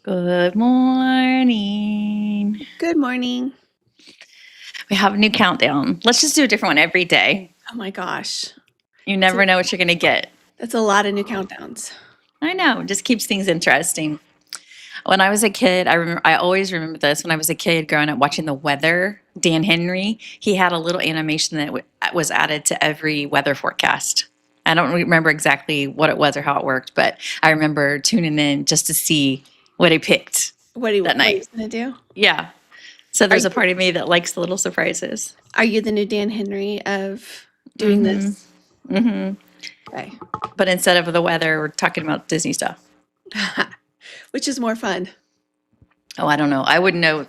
Good morning. Good morning. We have a new countdown. Let's just do a different one every day. Oh my gosh. You never know what you're going to get. That's a lot of new countdowns. I know, it just keeps things interesting. When I was a kid, I always remember this. When I was a kid growing up watching the weather, Dan Henry, he had a little animation that was added to every weather forecast. I don't remember exactly what it was or how it worked, but I remember tuning in just to see what he picked What that he's night. gonna do? Yeah. So Are there's a part of me that likes the little surprises. you the new Dan Henry of doing Mm-hmm. this? Mm-hmm. Okay. But instead of the weather, we're talking about Disney stuff. Which is more fun. Oh, I don't know. I wouldn't know.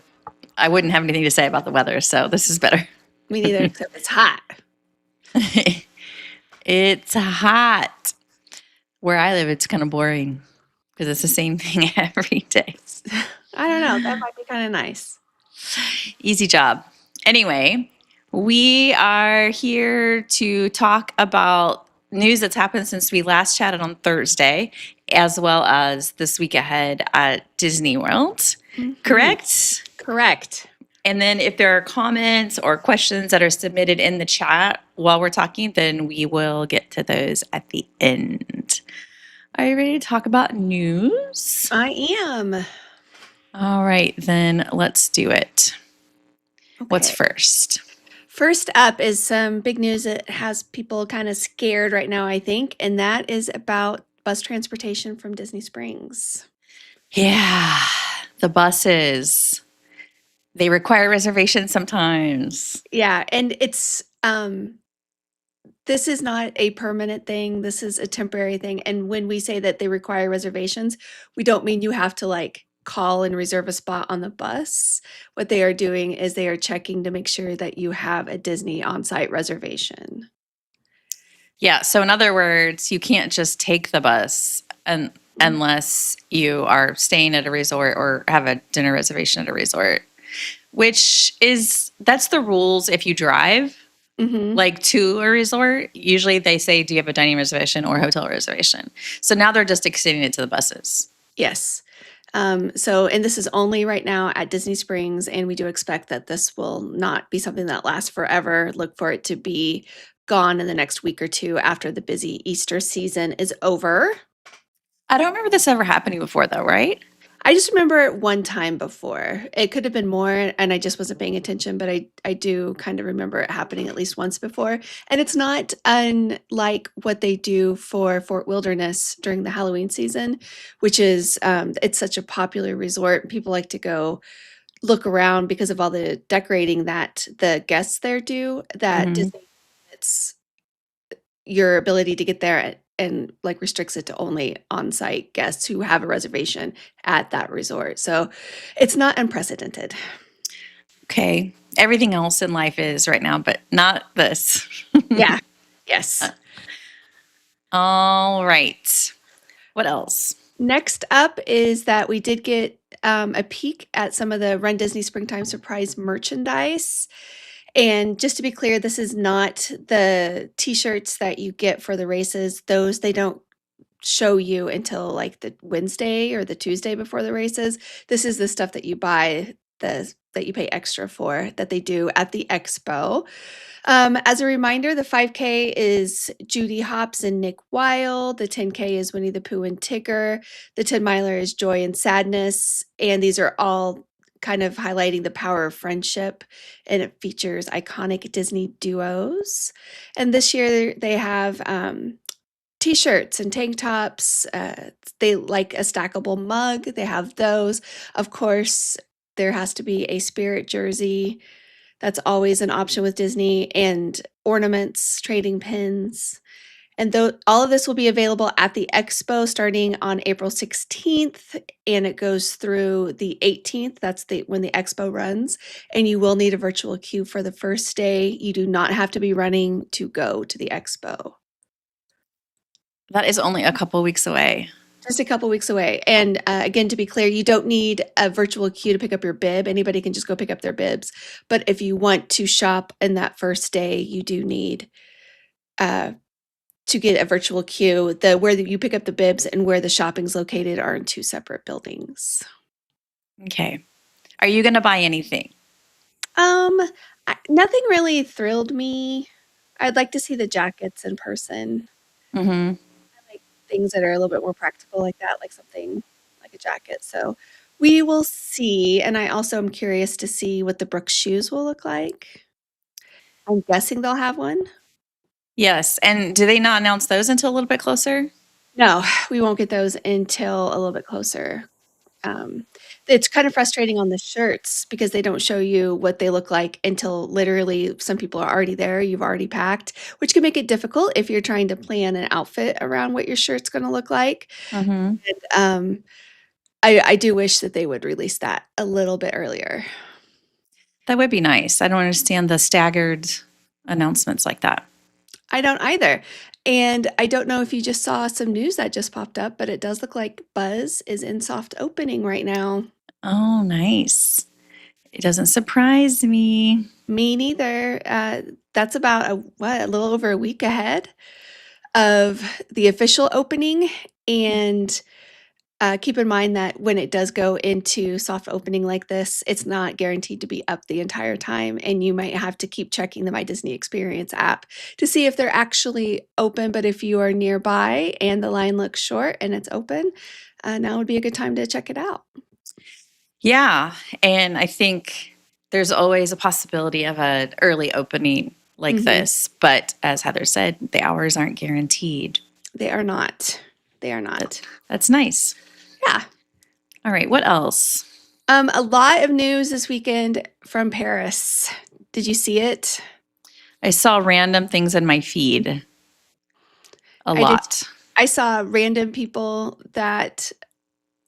I wouldn't have anything to say about the weather, so this is better. Me neither, except it's hot. It's hot. Where I live, it's kind of boring because it's the same thing every day. I don't know. That might be kind of nice. Easy job. Anyway, we are here to talk about news that's happened since we last chatted on Thursday, as well as this week ahead at Disney World. Correct? Correct. And then if there are comments or questions that are submitted in the chat while we're talking, then we will get to those at the end. Are you ready to talk about news? I am. All right, then let's do it. What's Okay. first? First up is some big news that has people kind of scared right now, I think, and that is about bus transportation from Disney Springs. Yeah, the buses. They require reservations sometimes. Yeah, and it's this is not a permanent thing. This is a temporary thing. And when we say that they require reservations, we don't mean you have to like call and reserve a spot on the bus. What they are doing is they are checking to make sure that you have a Disney on-site reservation. Yeah, so in other words, you can't just take the bus unless you are staying at a resort or have a dinner reservation at a resort, that's the rules if you drive. Mm-hmm. Like to a resort, usually they say, do you have a dining reservation or hotel reservation? So now they're just extending it to the buses. Yes. And this is only right now at Disney Springs, and we do expect that this will not be something that lasts forever. Look for it to be gone in the next week or two after the busy Easter season is over. I don't remember this ever happening before, though, right? I just remember it one time before. It could have been more, and I just wasn't paying attention, but I do kind of remember it happening at least once before. And it's not unlike what they do for Fort Wilderness during the Halloween season, which is it's such a popular resort. People like to go look around because of all the decorating that the guests there do. That Disney limits your ability to get there and like restricts it to only on-site guests who have a reservation at that resort. So it's not unprecedented. Okay. Everything else in life is right now, but not this. Yeah. Yes. All right. What else? Next up is that we did get a peek at some of the Run Disney Springtime Surprise merchandise. And just to be clear, this is not the t-shirts that you get for the races. Those they don't show you until like the Wednesday or the Tuesday before the races. This is the stuff that you buy, that you pay extra for, that they do at the expo. As a reminder, the 5K is Judy Hopps and Nick Wilde. The 10K is Winnie the Pooh and Tigger. The 10 miler is Joy and Sadness. And these are all kind of highlighting the power of friendship, and it features iconic Disney duos. And this year they have t-shirts and tank tops. They like a stackable mug. They have those. Of course, there has to be a Spirit jersey. That's always an option with Disney, and ornaments, trading pins. And all of this will be available at the expo starting on April 16th, and it goes through the 18th. That's when the expo runs, and you will need a virtual queue for the first day. You do not have to be running to go to the expo. That is only a couple weeks away. Just a couple weeks away. And again, to be clear, you don't need a virtual queue to pick up your bib. Anybody can just go pick up their bibs. But if you want to shop in that first day, you do need to get a virtual queue. Where you pick up the bibs and where the shopping's located are in two separate buildings. Okay. Are you going to buy anything? Um, nothing really thrilled me. I'd like to see the jackets in person. Mm-hmm. I like things that are a little bit more practical like that, like something like a jacket. So we will see. And I also am curious to see what the Brooks shoes will look like. I'm guessing they'll have one. Yes. And do they not announce those until a little bit closer? No, we won't get those until a little bit closer. It's kind of frustrating on the shirts because they don't show you what they look like until literally some people are already there, you've already packed, which can make it difficult if you're trying to plan an outfit around what your shirt's gonna look like. Mm-hmm. And, I do wish that they would release that a little bit earlier. That would be nice. I don't understand the staggered announcements like that. I don't either. And I don't know if you just saw some news that just popped up, but it does look like Buzz is in soft opening right now. Oh, nice. It doesn't surprise me. Me neither. That's about a little over a week ahead of the official opening. And keep in mind that when it does go into soft opening like this, it's not guaranteed to be up the entire time. And you might have to keep checking the My Disney Experience app to see if they're actually open. But if you are nearby and the line looks short and it's open, now would be a good time to check it out. Yeah. And I think there's always a possibility of an early opening like Hmm. this. But as Heather said, the hours aren't guaranteed. They are not. They are But not. that's nice. Yeah. All right. What else? A lot of news this weekend from Paris. Did you see it? I saw random things in my feed a I did. lot. I saw random people that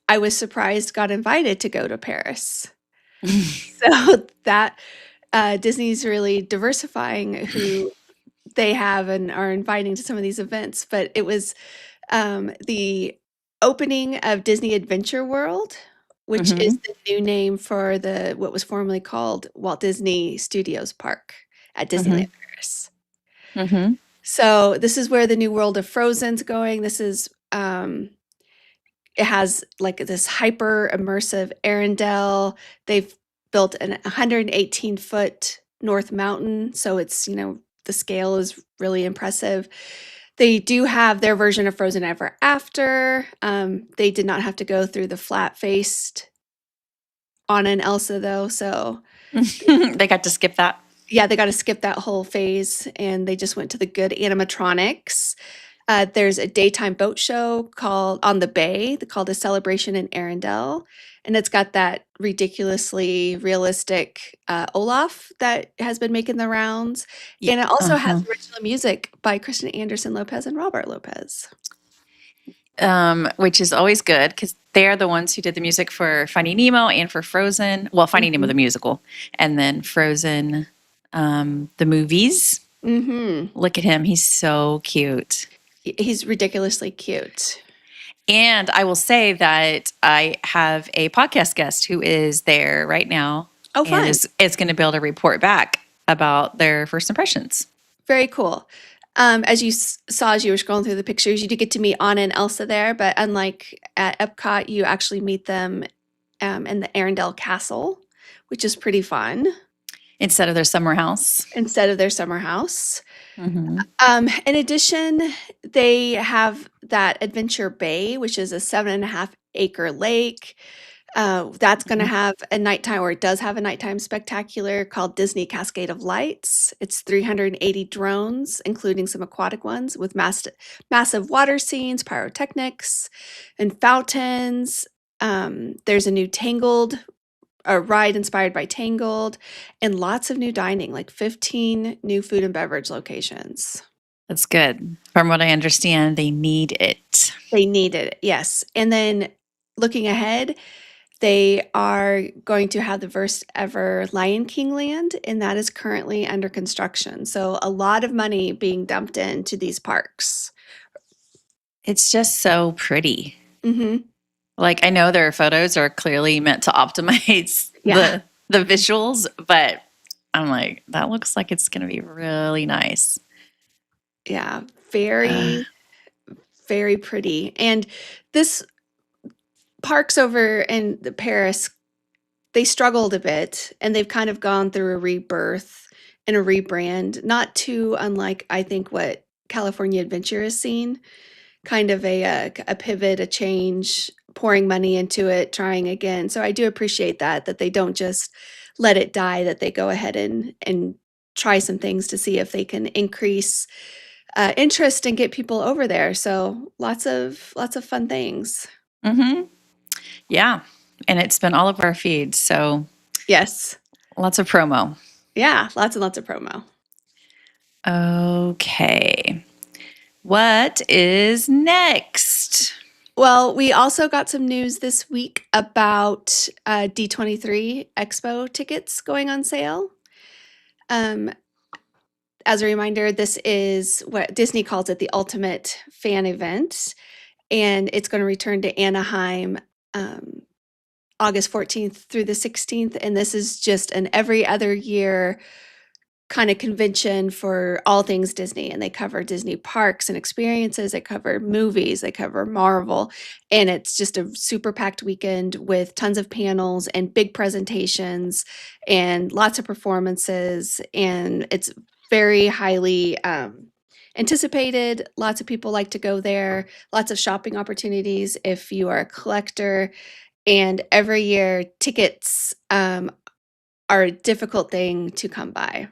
I was surprised got invited to go to Paris. So that Disney's really diversifying who they have and are inviting to some of these events. But it was the opening of Disney Adventure World, which Mm-hmm. is the new name for the what was formerly called Walt Disney Studios Park at Mm-hmm. Disneyland Paris. Mm-hmm. So this is where the new world of Frozen's going. This is it has like this hyper immersive Arendelle. They've built an 118-foot North Mountain, so it's, the scale is really impressive. They do have their version of Frozen Ever After. They did not have to go through the flat-faced Anna and Elsa though, so They got to skip that. yeah, they got to skip that whole phase and they just went to the good animatronics. There's a daytime boat show called on the bay called a Celebration in Arendelle, and it's got that ridiculously realistic Olaf that has been making the rounds, and it also Uh-huh. has original music by Kristen Anderson Lopez and Robert Lopez. Which is always good because they're the ones who did the music for Finding Nemo and for Frozen. Well, Finding Nemo Mhm. the musical, and then Frozen, the movies. Mhm. Look at him; he's so cute. He's ridiculously cute. And I will say that I have a podcast guest who is there right now, Oh, and fun. is going to be able to report back about their first impressions. Very cool. As you saw as you were scrolling through the pictures, you did get to meet Anna and Elsa there, but unlike at Epcot, you actually meet them in the Arendelle Castle, which is pretty fun Instead of their summer house. instead of their summer house. Mm-hmm. In addition, they have that Adventure Bay, which is a 7.5-acre lake. That's going to have a nighttime, or it does have a nighttime spectacular called Disney Cascade of Lights. It's 380 drones, including some aquatic ones, with massive water scenes, pyrotechnics, and fountains. There's a new Tangled, a ride inspired by Tangled, and lots of new dining, like 15 new food and beverage locations. That's good. From what I understand, they need it. They needed it, yes. And then looking ahead, they are going to have the first ever Lion King land, and that is currently under construction. So a lot of money being dumped into these parks. It's just so pretty. Hmm. Like I know their photos are clearly meant to optimize Yeah, the visuals, but I'm like, that looks like it's going to be really nice. yeah, Uh, very, very pretty. And this parks over in the Paris. they struggled a bit, and they've kind of gone through a rebirth and a rebrand, not too unlike, I think, what California Adventure has seen. Kind of a pivot, a change, pouring money into it, trying again. So I do appreciate that they don't just let it die, that they go ahead and try some things to see if they can increase interest and get people over there. So lots of fun things. Mm-hmm. Yeah. And it's been all of our feeds. So Yes. lots of promo. Yeah, lots and lots of promo. Okay. What is next? Well, we also got some news this week about D23 Expo tickets going on sale. As a reminder, this is what Disney calls it, the ultimate fan event, and it's going to return to Anaheim August 14th through the 16th. And this is just an every other year kind of convention for all things Disney. And they cover Disney parks and experiences, they cover movies, they cover Marvel. And it's just a super packed weekend with tons of panels and big presentations and lots of performances. And it's very highly anticipated. Lots of people like to go there, lots of shopping opportunities if you are a collector. And every year, tickets are a difficult thing to come by.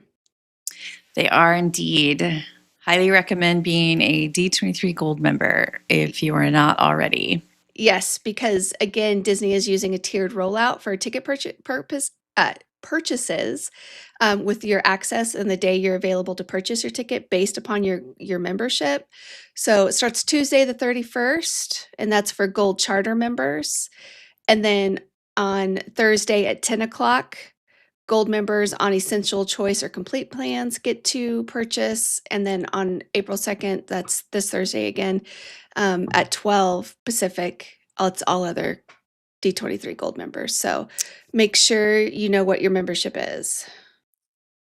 They are indeed. Highly recommend being a D23 Gold member if you are not already. Yes, because again, Disney is using a tiered rollout for ticket purchases with your access and the day you're available to purchase your ticket based upon your membership. So it starts Tuesday the 31st, and that's for Gold Charter members. And then on Thursday at 10 o'clock, Gold members on Essential, Choice, or Complete plans get to purchase. And then on April 2nd, that's this Thursday again, at 12 Pacific, it's all other D23 Gold members. So make sure you know what your membership is.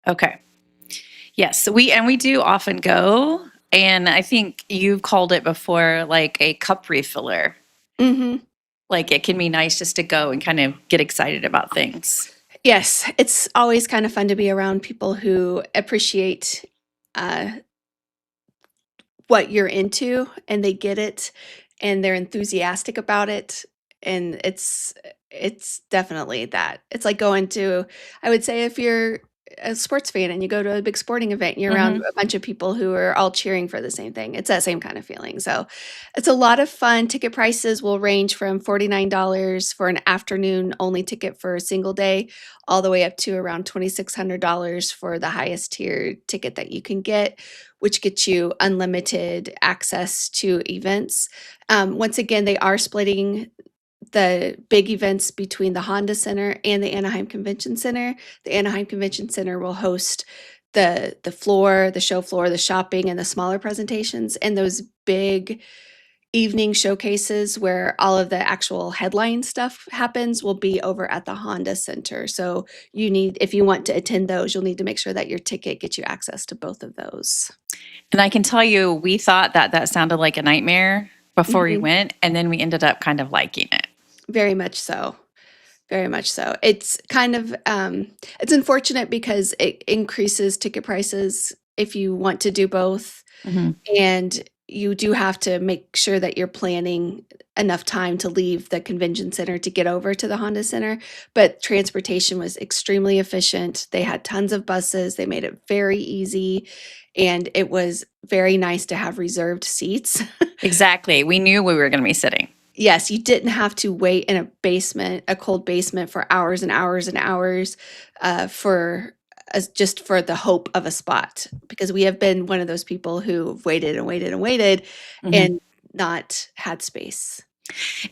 Okay. Yes, we do often go, and I think you've called it before like a cup refiller. Mm-hmm. Like it can be nice just to go and kind of get excited about things. Yes, it's always kind of fun to be around people who appreciate uh, what you're into and they get it and they're enthusiastic about it. And it's definitely that. It's like going to, I would say, if you're a sports fan and you go to a big sporting event and you're around Mhm. a bunch of people who are all cheering for the same thing, it's that same kind of feeling. So it's a lot of fun. Ticket prices will range from $49 for an afternoon only ticket for a single day, all the way up to around $2,600 for the highest tier ticket that you can get, which gets you unlimited access to events. Once again, they are splitting the big events between the Honda Center and the Anaheim Convention Center. The Anaheim Convention Center will host the floor, the show floor, the shopping, and the smaller presentations. And those big evening showcases where all of the actual headline stuff happens will be over at the Honda Center. So if you want to attend those, you'll need to make sure that your ticket gets you access to both of those. And I can tell you, we thought that that sounded like a nightmare before we Mhm. went, and then we ended up kind of liking it. Very much so. Very much so. It's kind of it's unfortunate because it increases ticket prices if you want to do both, Mhm. and you do have to make sure that you're planning enough time to leave the convention center to get over to the Honda Center. But transportation was extremely efficient. They had tons of buses. They made it very easy, and it was very nice to have reserved seats. Exactly. We knew we were going to be sitting. Yes, you didn't have to wait in a basement, a cold basement for hours and hours and hours, for just for the hope of a spot, because we have been one of those people who've waited and waited and waited Mhm. and not had space.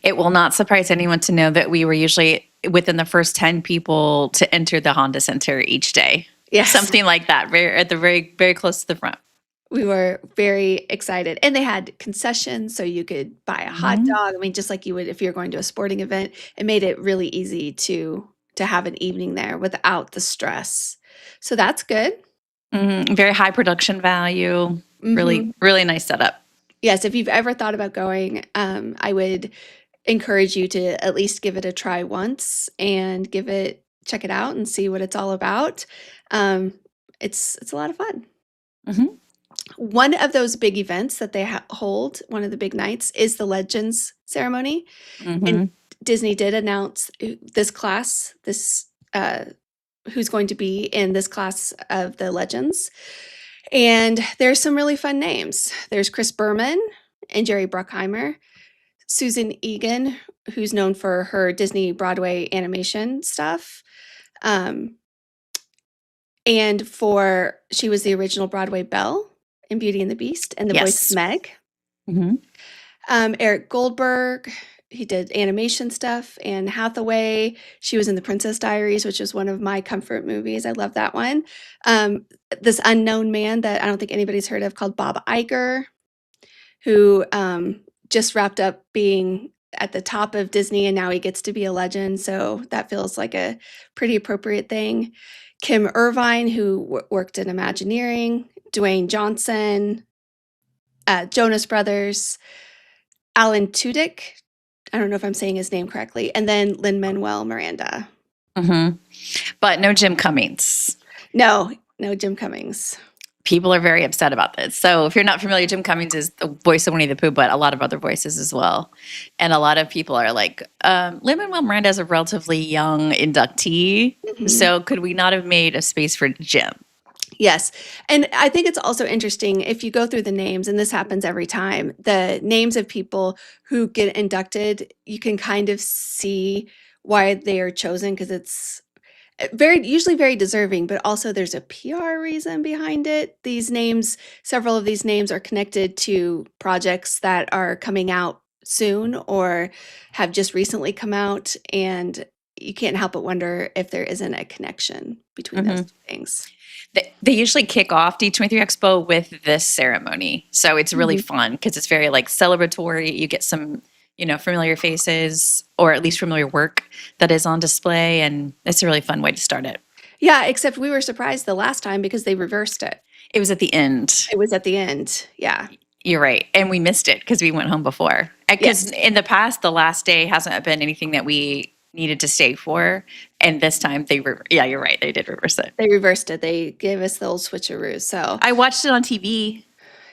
It will not surprise anyone to know that we were usually within the first 10 people to enter the Honda Center each day. Yes, Something like that, very close to the front. we were very excited, and they had concessions, so you could buy a hot Mhm. dog. I mean, just like you would if you're going to a sporting event. It made it really easy to have an evening there without the stress. So that's good. Mhm. Very high production value. Mhm. Really nice setup. Yes, if you've ever thought about going, I would encourage you to at least give it a try once and check it out and see what it's all about. Um, it's a lot of fun. Hmm. One of those big events that they hold, one of the big nights, is the Legends ceremony. And Hmm. Disney did announce this class, who's going to be in this class of the Legends. And there's some really fun names. There's Chris Berman and Jerry Bruckheimer, Susan Egan, who's known for her Disney Broadway animation stuff. Um, and she was the original Broadway Belle in Beauty and the Beast and the voice of Yes. Meg. Hmm. Eric Goldberg, he did animation stuff. Anne Hathaway, she was in The Princess Diaries, which is one of my comfort movies. I love that one. This unknown man that I don't think anybody's heard of called Bob Iger, who just wrapped up being at the top of Disney and now he gets to be a legend. So that feels like a pretty appropriate thing. Kim Irvine, who worked in Imagineering, Dwayne Johnson, Jonas Brothers, Alan Tudyk. I don't know if I'm saying his name correctly. And then Lin-Manuel Miranda. Hmm. But no Jim Cummings. No Jim Cummings. People are very upset about this. So if you're not familiar, Jim Cummings is the voice of Winnie the Pooh, but a lot of other voices as well. And a lot of people are like, Lin-Manuel Miranda is a relatively young inductee. Mhm. So could we not have made a space for Jim? Yes. And I think it's also interesting if you go through the names, and this happens every time, the names of people who get inducted, you can kind of see why they are chosen because it's usually very deserving, but also there's a PR reason behind it. Several of these names are connected to projects that are coming out soon or have just recently come out, and you can't help but wonder if there isn't a connection between those two things. They usually kick off D23 Expo with this ceremony. So it's really Mhm. fun because it's very like celebratory. You get some, familiar faces or at least familiar work that is on display. And it's a really fun way to start it. Yeah, except we were surprised the last time because they reversed it. It was at the end. It was at the end. Yeah. You're right. And we missed it because we went home before. Because Yes. in the past, the last day hasn't been anything that we needed to stay for. And this time yeah, you're right. They did reverse it. They reversed it. They gave us the old switcheroo. So I watched it on TV.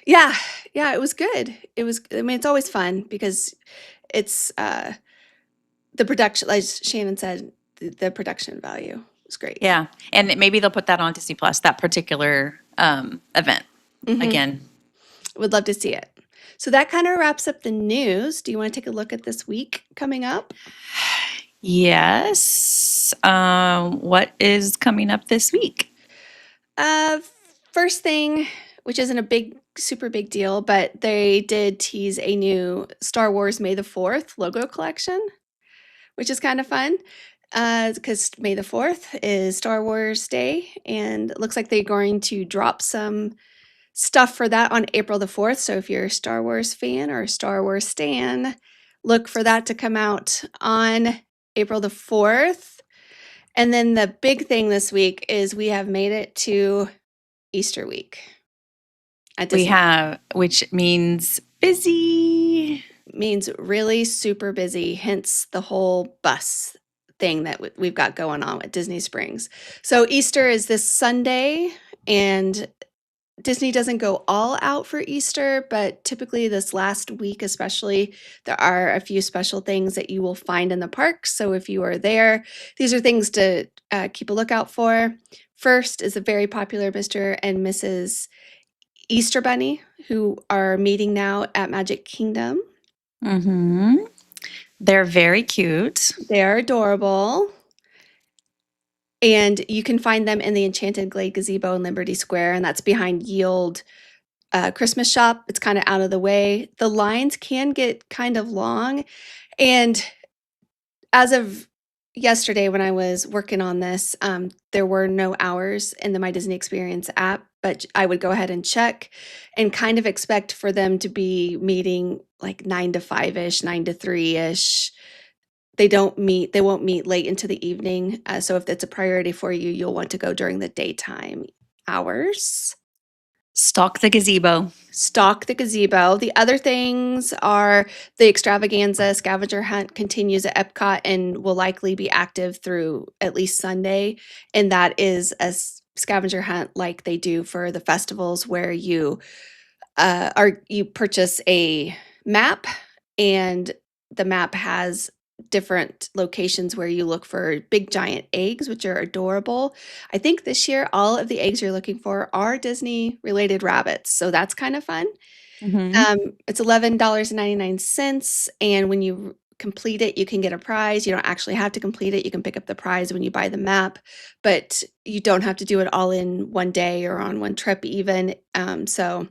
yeah, it was good. I mean, it's always fun because it's the production, like Shannon said, the production value was great. Yeah. And maybe they'll put that on Disney Plus, that particular event Mhm. again. Would love to see it. So that kind of wraps up the news. Do you want to take a look at this week coming up? Yes. What is coming up this week? Uh, First thing, which isn't a super big deal, but they did tease a new Star Wars May the 4th logo collection, which is kind of fun because May the 4th is Star Wars Day, and it looks like they're going to drop some stuff for that on April the 4th. So if you're a Star Wars fan or a Star Wars stan, look for that to come out on April the 4th. And then the big thing this week is we have made it to Easter week. We have, which means busy. Means really super busy, hence the whole bus thing that we've got going on at Disney Springs. So Easter is this Sunday, and Disney doesn't go all out for Easter, but typically this last week especially, there are a few special things that you will find in the park. So if you are there, these are things to keep a lookout for. First is a very popular Mr. and Mrs. Easter Bunny, who are meeting now at Magic Kingdom. Mm-hmm. They're very cute. They are adorable. And you can find them in the Enchanted Glade Gazebo in Liberty Square, and that's behind Yield Christmas Shop. It's kind of out of the way. The lines can get kind of long. And as of yesterday, when I was working on this, there were no hours in the My Disney Experience app, but I would go ahead and check and kind of expect for them to be meeting like 9 to 5-ish, 9 to 3-ish. They won't meet late into the evening. So if it's a priority for you, you'll want to go during the daytime hours. Stalk the gazebo. Stock the gazebo. The other things are the extravaganza scavenger hunt continues at Epcot and will likely be active through at least Sunday. And that is a scavenger hunt like they do for the festivals where you purchase a map, and the map has different locations where you look for big giant eggs, which are adorable. I think this year all of the eggs you're looking for are Disney related rabbits, so that's kind of fun. Hmm. It's $11.99, and when you complete it, you can get a prize. You don't actually have to complete it. You can pick up the prize when you buy the map, but you don't have to do it all in one day or on one trip even. So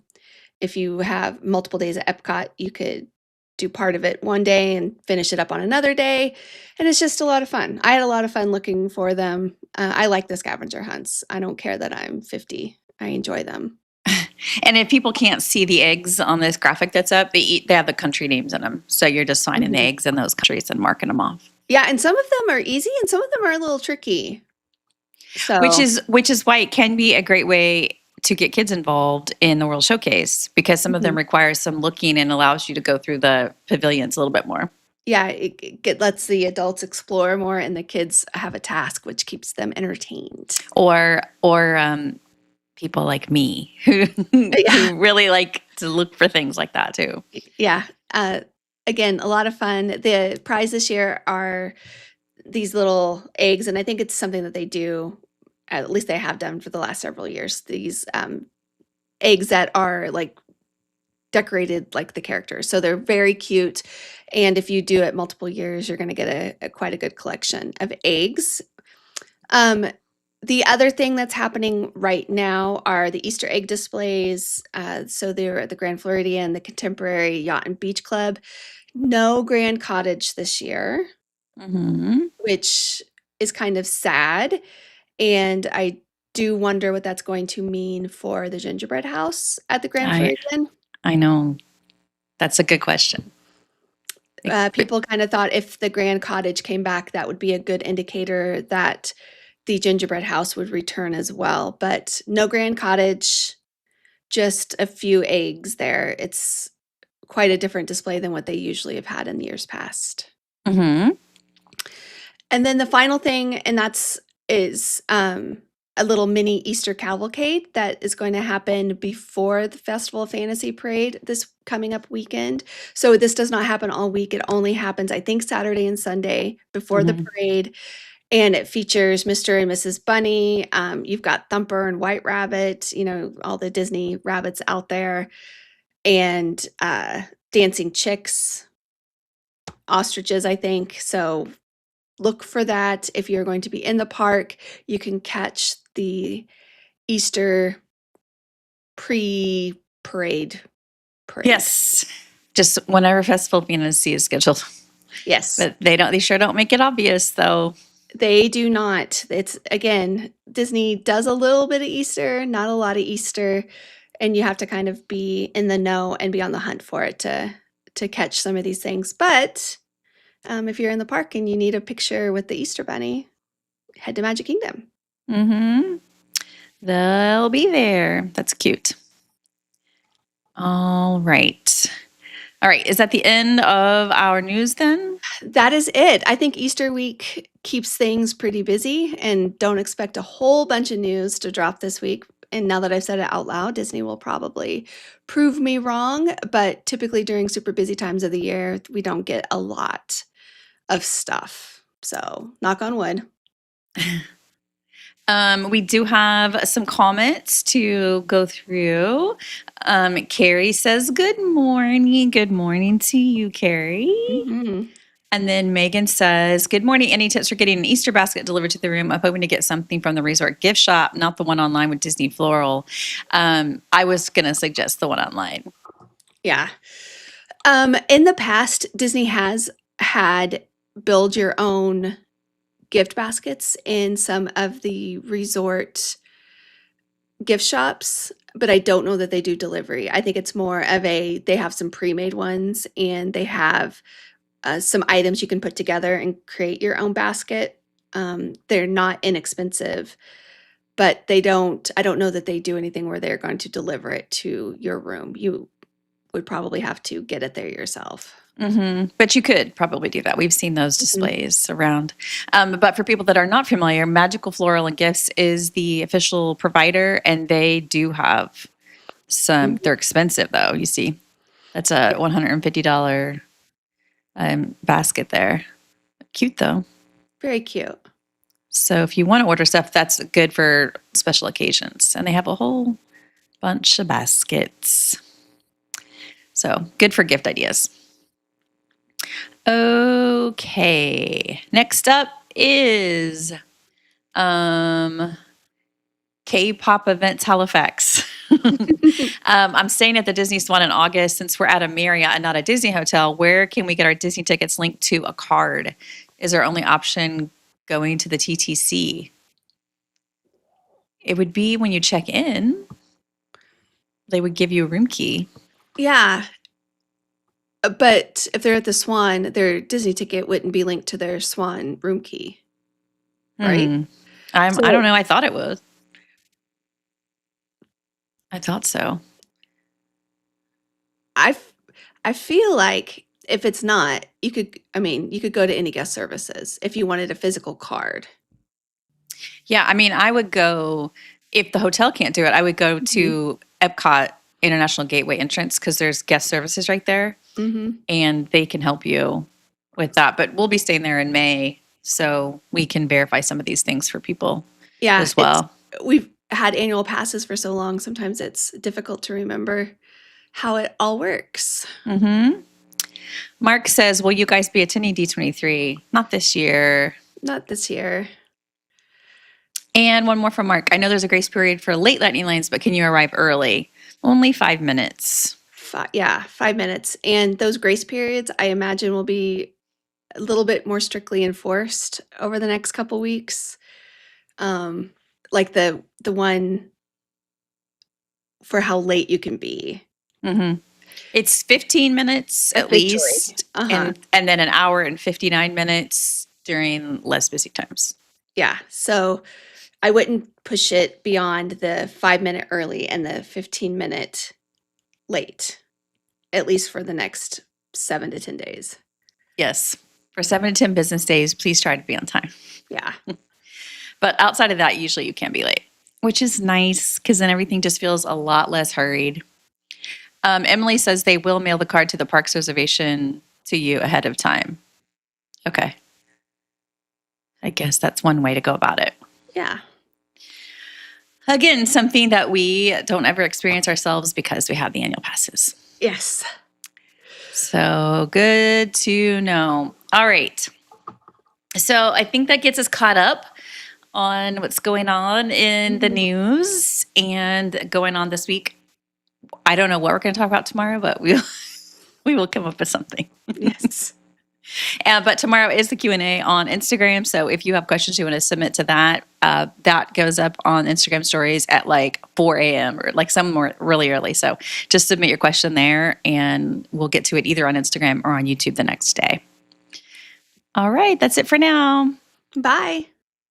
if you have multiple days at Epcot, you could do part of it one day and finish it up on another day, and it's just a lot of fun. I had a lot of fun looking for them. I like the scavenger hunts. I don't care that I'm 50. I enjoy them. And if people can't see the eggs on this graphic that's up, they have the country names in them. So you're just finding the Mhm. eggs in those countries and marking them off. Yeah, and some of them are easy and some of them are a little tricky. Which So, is why it can be a great way to get kids involved in the World Showcase, because some of them mhm. require some looking and allows you to go through the pavilions a little bit more. Yeah, it lets the adults explore more and the kids have a task, which keeps them entertained. Or people like me who Yeah. who really like to look for things like that too. Yeah. Again, a lot of fun. The prize this year are these little eggs, and I think it's something that they do, at least they have done for the last several years. These eggs that are like decorated like the characters, so they're very cute. And if you do it multiple years, you're going to get a quite a good collection of eggs. Um, the other thing that's happening right now are the Easter egg displays. So they're at the Grand Floridian, the Contemporary Yacht and Beach Club. No Grand Cottage this year, Hmm. which is kind of sad. And I do wonder what that's going to mean for the gingerbread house at the Grand I Floridian. I know, that's a good question. People kind of thought if the Grand Cottage came back, that would be a good indicator that the gingerbread house would return as well. But no Grand Cottage, just a few eggs there. It's quite a different display than what they usually have had in years past. Hmm. And then the final thing, and that's is a little mini Easter cavalcade that is going to happen before the Festival of Fantasy Parade this coming up weekend. So this does not happen all week. It only happens, I think, Saturday and Sunday before the Hmm. parade. And it features Mr. and Mrs. Bunny. You've got Thumper and White Rabbit, all the Disney rabbits out there, and dancing chicks, ostriches, I think. So look for that. If you're going to be in the park, you can catch the Easter pre-parade parade. Yes, just whenever Festival of Fantasy is scheduled. Yes. But they sure don't make it obvious though. They do not. It's again, Disney does a little bit of Easter, not a lot of Easter, and you have to kind of be in the know and be on the hunt for it to catch some of these things. But if you're in the park and you need a picture with the Easter Bunny, head to Magic Kingdom. Mm-hmm. They'll be there. That's cute. All right. All right. Is that the end of our news then? That is it. I think Easter week keeps things pretty busy, and don't expect a whole bunch of news to drop this week. And now that I've said it out loud, Disney will probably prove me wrong. But typically during super busy times of the year, we don't get a lot of stuff. So knock on wood. We do have some comments to go through. Carrie says, Good morning. Good morning to you, Carrie. Mhm. And then Megan says, Good morning. Any tips for getting an Easter basket delivered to the room? I'm hoping to get something from the resort gift shop, not the one online with Disney Floral. I was going to suggest the one online. Yeah. In the past, Disney has had build your own gift baskets in some of the resort gift shops, but I don't know that they do delivery. I think it's more of they have some pre-made ones, and they have some items you can put together and create your own basket. They're not inexpensive. But I don't know that they do anything where they're going to deliver it to your room. You would probably have to get it there yourself. But you could probably do that. We've seen those Mhm. displays around. But for people that are not familiar, Magical Floral and Gifts is the official provider, and they do have some. Mhm. They're expensive though. You see, that's a $150 basket there. Cute though. Very cute. So if you want to order stuff, that's good for special occasions, and they have a whole bunch of baskets. So good for gift ideas. Okay. Next up is K-pop events Halifax. I'm staying at the Disney Swan in August. Since we're at a Marriott and not a Disney hotel, where can we get our Disney tickets linked to a card? Is our only option going to the TTC? It would be when you check in, they would give you a room key. Yeah. But if they're at the Swan, their Disney ticket wouldn't be linked to their Swan room key, right? I So don't know. I thought it was. I thought so. I feel like if it's not, you could go to any guest services if you wanted a physical card. Yeah, I mean, I would go if the hotel can't do it. I would go to Epcot International Gateway entrance because there's guest services right there, Mm-hmm. and they can help you with that. But we'll be staying there in May, so we can verify some of these things for people Yeah, as well. we've had annual passes for so long. Sometimes it's difficult to remember how it all works. Mark says, "Will you guys be attending D23? Not this year." Not this year. And one more from Mark. I know there's a grace period for late lightning lanes, but can you arrive early? Only 5 minutes. 5 minutes. And those grace periods, I imagine, will be a little bit more strictly enforced over the next couple weeks. Like the one for how late you can be. It's 15 minutes at Officially. least, Uh-huh. and then an hour and 59 minutes during less busy times. Yeah. So I wouldn't push it beyond the 5 minute early and the 15-minute late, at least for the next 7 to 10 days. Yes. For 7 to 10 business days, please try to be on time. Yeah. But outside of that, usually you can be late, which is nice because then everything just feels a lot less hurried. Emily says they will mail the card to the park's reservation to you ahead of time. Okay. I guess that's one way to go about it. Yeah. Again, something that we don't ever experience ourselves because we have the annual passes. Yes. So good to know. All right. So I think that gets us caught up on what's going on in the news and going on this week. I don't know what we're going to talk about tomorrow, but we will come up with something. Yes. But tomorrow is the Q&A on Instagram. So if you have questions you want to submit to that, that goes up on Instagram stories at like 4 a.m. or like somewhere really early. So just submit your question there and we'll get to it either on Instagram or on YouTube the next day. All right. That's it for now. Bye.